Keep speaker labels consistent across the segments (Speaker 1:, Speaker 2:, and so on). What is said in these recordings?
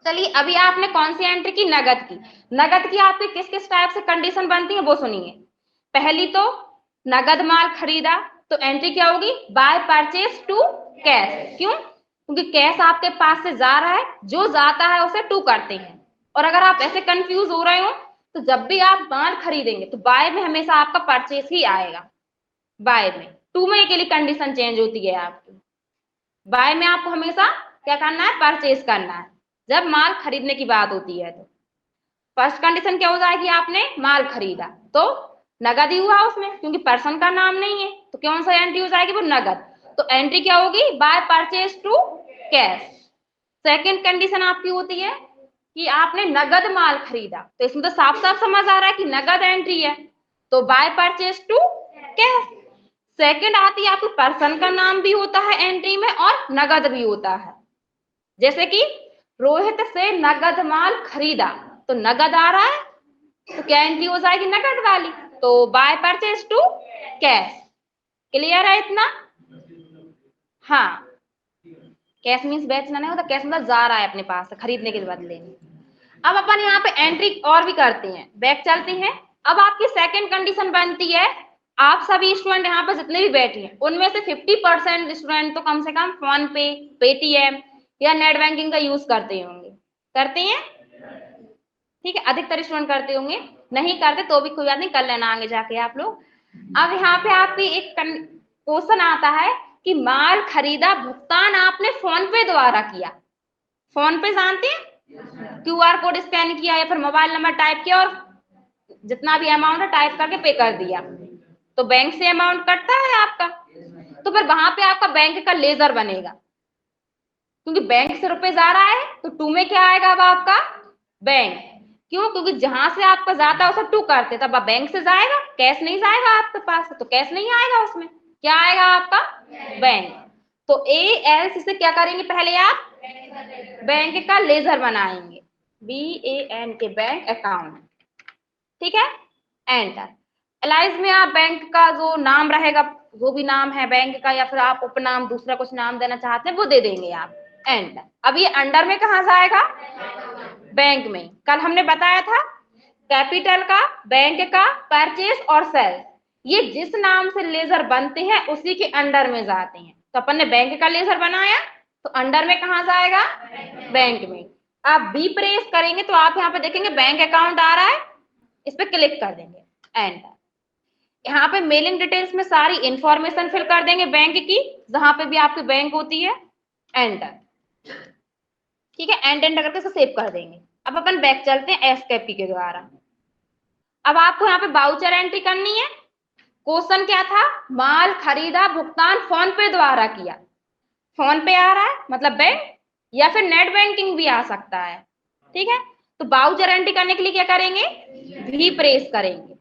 Speaker 1: चलिए अभी आपने कौन सी एंट्री की, नगद की। नगद की आपकी किस किस टाइप से कंडीशन बनती है वो सुनिए। पहली तो नगद माल खरीदा, तो एंट्री क्या होगी, बाय परचेज टू कैश। क्यों, क्योंकि कैश आपके पास से जा रहा है, जो जाता है उसे टू करते हैं। और अगर आप ऐसे कंफ्यूज हो रहे हो तो जब भी आप माल खरीदेंगे तो बाय में हमेशा आपका परचेज ही आएगा। बाय में, टू में के लिए कंडीशन चेंज होती है आपकी। बाय में आपको हमेशा क्या करना है, परचेज करना है जब माल खरीदने की बात होती है। तो फर्स्ट कंडीशन क्या हो जाएगी, आपने माल खरीदा तो नगद ही हुआ उसमें, क्योंकि पर्सन का नाम नहीं है, तो कौन सा एंट्री हो जाएगी, वो नगद। तो एंट्री क्या होगी, by purchase to cash. Second condition आपकी होती है कि आपने नगद माल खरीदा, तो इसमें तो साफ साफ समझ आ रहा है कि नगद एंट्री है, तो by purchase to cash. Second आती है आपकी, पर्सन का नाम भी होता है एंट्री में और नगद भी होता है। जैसे कि रोहित से नगद माल खरीदा, तो नगद आ रहा है, तो क्या एंट्री हो जाएगी, नगद वाली। तो by purchase to cash. Clear है इतना। हाँ, कैश मीन्स बेचना नहीं होता, कैश मतलब जा रहा है अपने पास से खरीदने के बदले में। अब अपन यहाँ पे एंट्री और भी करते हैं, बैक चलते हैं। अब आपकी सेकंड कंडीशन बनती है, आप सभी स्टूडेंट यहाँ पे जितने भी बैठे हैं उनमें से 50% स्टूडेंट तो कम से कम फोन पे, पेटीएम या नेट बैंकिंग का यूज करते होंगे। करते हैं, ठीक है, अधिकतर स्टूडेंट करते होंगे। नहीं करते तो भी कोई बात नहीं, कर लेना आगे जाके आप लोग। अब यहाँ पे आपकी एक क्वेश्चन आता है कि माल खरीदा, भुगतान आपने फोन पे द्वारा किया। फोन पे जानते हैं, क्यूआर कोड स्कैन किया या फिर मोबाइल नंबर टाइप किया और जितना भी अमाउंट है टाइप करके पे कर दिया, तो बैंक से अमाउंट कटता है आपका। तो फिर वहां पे आपका बैंक का लेजर बनेगा, क्योंकि बैंक से रुपए जा रहा है तो टू में क्या आएगा, अब आपका बैंक। क्यों, क्योंकि जहां से आपका जाता है उसे टू करते, तब अब बैंक से जाएगा, कैश नहीं जाएगा आपके पास, तो कैश नहीं आएगा उसमें, क्या आएगा आपका बैंक। तो ए एल से क्या करेंगे, पहले आप बैंक का लेजर बनाएंगे, BAN के बैंक अकाउंट, ठीक है, एंटर। एलाइज में आप बैंक का जो नाम रहेगा, जो भी नाम है बैंक का, या फिर आप उपनाम दूसरा कुछ नाम देना चाहते हैं वो दे देंगे आप, एंटर। अब ये अंडर में कहा जाएगा, बैंक में। कल हमने बताया था कैपिटल का, बैंक का, परचेस और सेल, ये जिस नाम से लेजर बनते हैं उसी के अंडर में जाते हैं। तो अपन ने बैंक का लेजर बनाया तो अंडर में कहा जाएगा, बैंक में। आप बी प्रेस करेंगे तो आप यहाँ पे देखेंगे बैंक अकाउंट आ रहा है, इस पे क्लिक कर देंगे, एंटर। यहाँ पे मेलिंग डिटेल्स में सारी इंफॉर्मेशन फिल कर देंगे बैंक की, जहां पे भी आपकी बैंक होती है, एंटर। ठीक है, एंड एंड करके सेव कर देंगे। अब अपन बैक चलते हैं एस्केपी के द्वारा। अब आपको यहाँ पे बाउचर एंट्री करनी है। क्वेश्चन क्या था, माल खरीदा, भुगतान फोन पे द्वारा किया। फोन पे आ रहा है मतलब बैंक, या फिर नेट बैंकिंग भी आ सकता है, ठीक है। तो बाउचर एंट्री करने के लिए क्या करेंगे, भी प्रेस करेंगे,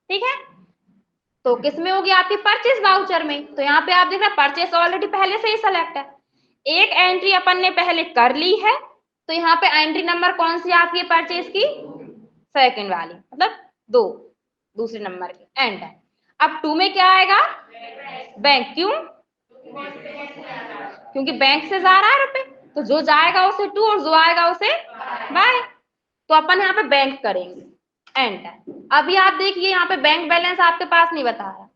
Speaker 1: ठीक है। तो किसमें होगी आपकी, परचेस वाउचर में। तो यहाँ पे आप देख रहे हैं परचेस ऑलरेडी पहले से ही सेलेक्ट है, एक एंट्री अपन ने पहले कर ली है, तो यहाँ पे एंट्री नंबर कौन सी आपकी परचेस की, सेकंड वाली, मतलब दो, दूसरे नंबर की, एंटर। अब टू में क्या आएगा, बैंक। क्यों, क्योंकि बैंक से जा रहा है रुपए, तो जो जाएगा उसे टू और जो आएगा उसे बाय। तो अपन यहाँ पे बैंक करेंगे, एंटर। अभी आप देखिए यहाँ पे बैंक बैलेंस आपके पास नहीं बता रहा,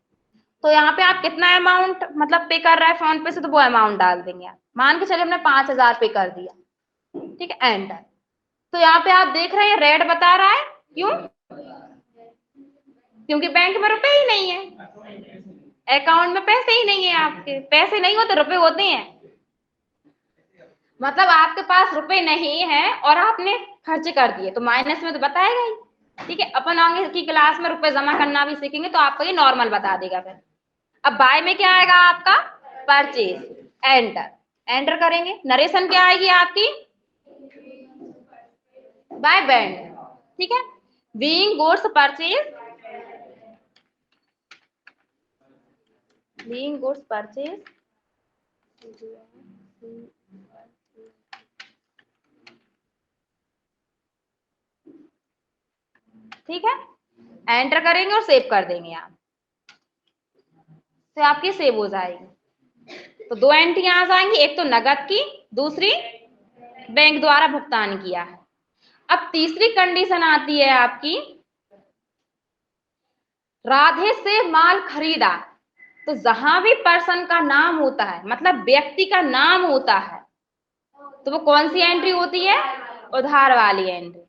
Speaker 1: तो यहाँ पे आप कितना अमाउंट मतलब पे कर रहा है फोन पे से, तो वो अमाउंट डाल देंगे आप। मान के चलिए हमने 5,000 पे कर दिया, ठीक है, एंटर। तो यहाँ पे आप देख रहे हैं रेड बता रहा है, क्यों, क्योंकि बैंक में रुपए ही नहीं है, अकाउंट में पैसे ही नहीं है, आपके पैसे नहीं होते रुपए होते हैं, मतलब आपके पास रुपए नहीं है और आपने खर्च कर दिए तो माइनस में तो बताएगा ही, ठीक है। अपन आगे की क्लास में रुपए जमा करना भी सीखेंगे तो आपको ये नॉर्मल बता देगा फिर। अब बाय में क्या आएगा आपका, परचेज, एंटर। एंटर करेंगे, नरेशन क्या आएगी आपकी, बाय बैंक, ठीक है। Being goods purchase, being goods purchase, ठीक है, एंटर करेंगे और सेव कर देंगे आप, तो आपकी सेव हो जाएगी। तो दो एंट्री आ जाएंगी, एक तो नगद की, दूसरी बैंक द्वारा भुगतान किया है। अब तीसरी कंडीशन आती है आपकी, राधे से माल खरीदा, तो जहां भी पर्सन का नाम होता है, मतलब व्यक्ति का नाम होता है, तो वो कौन सी एंट्री होती है? उधार वाली एंट्री।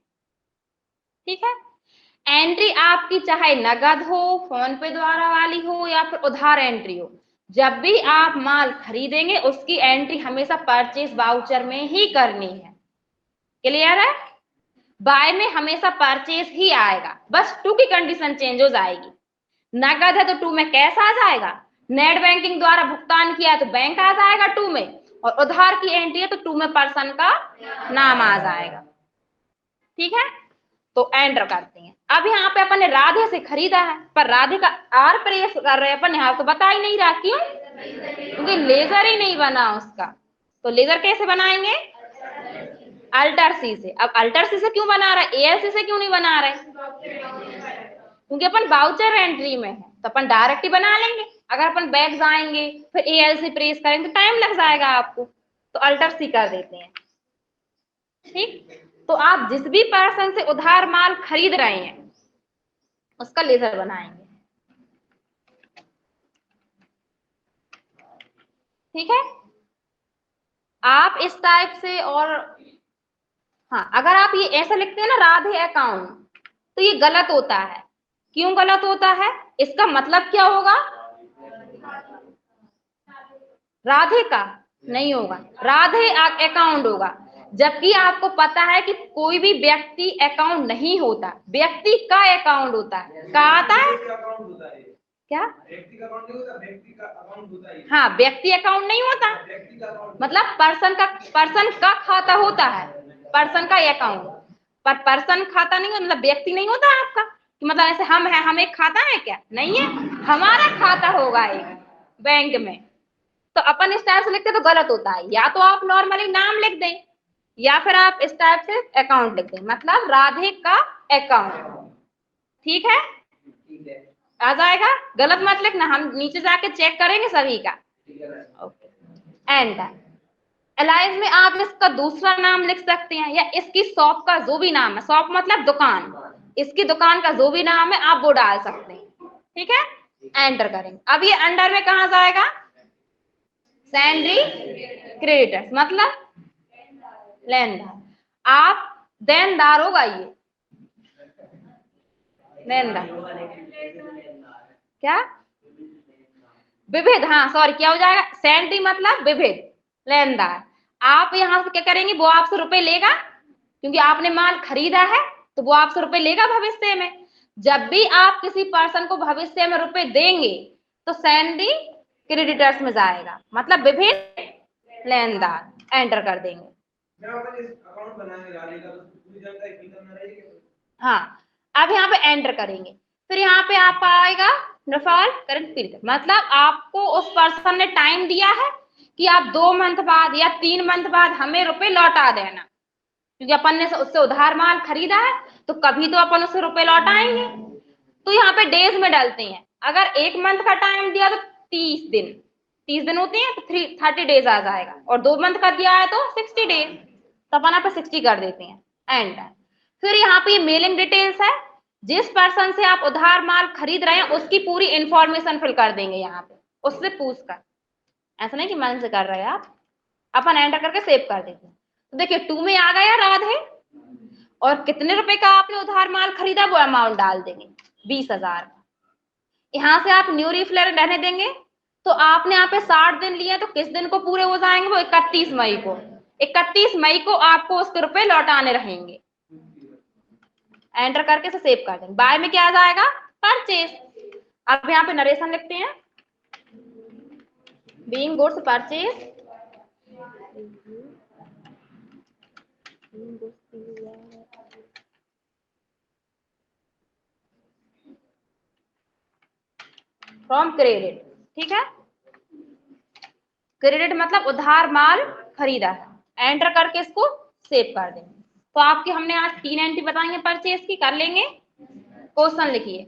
Speaker 1: ठीक है, एंट्री आपकी चाहे नगद हो, फोन पे द्वारा वाली हो, या फिर उधार एंट्री हो, जब भी आप माल खरीदेंगे उसकी एंट्री हमेशा परचेज वाउचर में ही करनी है। क्लियर है? बाय में हमेशा परचेज ही आएगा, बस टू की कंडीशन चेंज हो जाएगी। नगद है तो टू में कैश आ जाएगा, नेट बैंकिंग द्वारा भुगतान किया है तो बैंक आ जाएगा टू में, और उधार की एंट्री है तो टू में पर्सन का नाम आ जाएगा। ठीक है, तो एंटर करते हैं। अब यहाँ पे अपन ने राधे से खरीदा है, पर राधे का आर प्रेस कर रहे हैं अपन, यहाँ तो बता ही नहीं रहा, क्यों? क्योंकि लेजर ही नहीं बना उसका। तो लेजर कैसे बनाएंगे? अल्टर सी से। अब अल्टर सी से क्यों बना रहा है, एएलसी से क्यों नहीं बना रहे? क्योंकि अपन वाउचर एंट्री में है, तो अपन डायरेक्ट ही बना लेंगे। अगर अपन बैक जाएंगे फिर एएलसी प्रेस करेंगे तो टाइम लग जाएगा आपको, तो अल्टर सी कर देते हैं। ठीक, तो आप जिस भी पर्सन से उधार माल खरीद रहे हैं उसका लेजर बनाएंगे। ठीक है, आप इस टाइप से। और हाँ, अगर आप ये ऐसा लिखते हैं ना राधे अकाउंट, तो ये गलत होता है। क्यों गलत होता है? इसका मतलब क्या होगा? राधे का नहीं होगा, राधे अकाउंट होगा। जबकि आपको पता है कि कोई भी व्यक्ति अकाउंट नहीं होता, व्यक्ति का अकाउंट होता है। क्या आता है? क्या? व्यक्ति का अकाउंट नहीं होता, व्यक्ति का अकाउंट होता है। हाँ, व्यक्ति अकाउंट नहीं होता, मतलब पर्सन का खाता होता है, पर्सन का अकाउंट। पर पर्सन खाता नहीं, मतलब व्यक्ति नहीं होता आपका, कि मतलब ऐसे हम है, हम एक खाता है क्या? नहीं है, हमारा खाता होगा एक बैंक में। तो अपन इस टाइप से लिखते तो गलत होता है। या तो आप नॉर्मली नाम लिख दें, या फिर आप इस टाइप से अकाउंट लिख दें, मतलब राधे का अकाउंट। ठीक है, आ जाएगा। गलत मत लिखना, हम नीचे जाके चेक करेंगे सभी का। ओके, एंड अलाइज में आप इसका दूसरा नाम लिख सकते हैं, या इसकी शॉप का जो भी नाम है, शॉप मतलब दुकान, इसकी दुकान का जो भी नाम है आप वो डाल सकते हैं। ठीक है, एंटर करेंगे। अब ये अंडर में कहा जाएगा? सैलरी क्रेडिटर्स, मतलब लेनदार। आप देनदार होगा, ये लेनदार। क्या? विविध, हाँ सॉरी, क्या हो जाएगा? सैलरी मतलब विविध, लेनदार। आप यहाँ से क्या करेंगे, वो आपसे रुपए लेगा, क्योंकि आपने माल खरीदा है तो वो आपसे रुपए लेगा भविष्य में। जब भी आप किसी पर्सन को भविष्य में रुपए देंगे तो सैलरी क्रेडिटर्स में जाएगा, मतलब विभिन्न लेनदार। एंटर कर देंगे। हाँ, अब यहाँ पे एंटर करेंगे, फिर यहाँ पे आपका आएगा डिफॉल्ट करंट पीरियड, मतलब आपको उस पर्सन ने टाइम दिया है कि आप 2 मंथ बाद या 3 मंथ बाद हमें रुपए लौटा देना, क्योंकि अपन ने उससे उधार माल खरीदा है तो कभी तो अपन उससे रुपए लौटाएंगे। तो यहाँ पे डेज में डालते हैं। अगर 1 मंथ का टाइम दिया तो 30 दिन होते हैं, तो 30 डेज आ जाएगा, और 2 मंथ का दिया है तो 60 डेज, तो अपन यहाँ पे 60 कर देते हैं, एंड। फिर यहाँ पे मेलिंग डिटेल्स है, जिस पर्सन से आप उधार माल खरीद रहे हैं उसकी पूरी इंफॉर्मेशन फिल कर देंगे यहाँ पे, उससे पूछ कर, ऐसा नहीं कि मन से कर रहे हैं आप। अपन एंटर करके सेव कर देते हैं। तो देखिए 2 में आ गया राधे, और कितने रुपए का आपने उधार माल खरीदा वो अमाउंट डाल देंगे, 20,000 का। यहाँ से आप न्यू रिफिलर रहने देंगे, तो आपने यहाँ पे 60 दिन लिए, तो किस दिन को पूरे हो जाएंगे? वो 31 मई को। 31 मई को आपको उसके रुपए लौटाने रहेंगे। एंटर करके से सेव कर देंगे। बाय में क्या आ जाएगा? परचेज। अब यहाँ पे नरेशन लिखते हैं, being goods purchase, from credit. ठीक है, क्रेडिट मतलब उधार माल खरीदा है। एंटर करके इसको सेव कर देंगे। तो आपकी हमने आज 3 एंट्री बताई है परचेज की, कर लेंगे। क्वेश्चन लिखिए,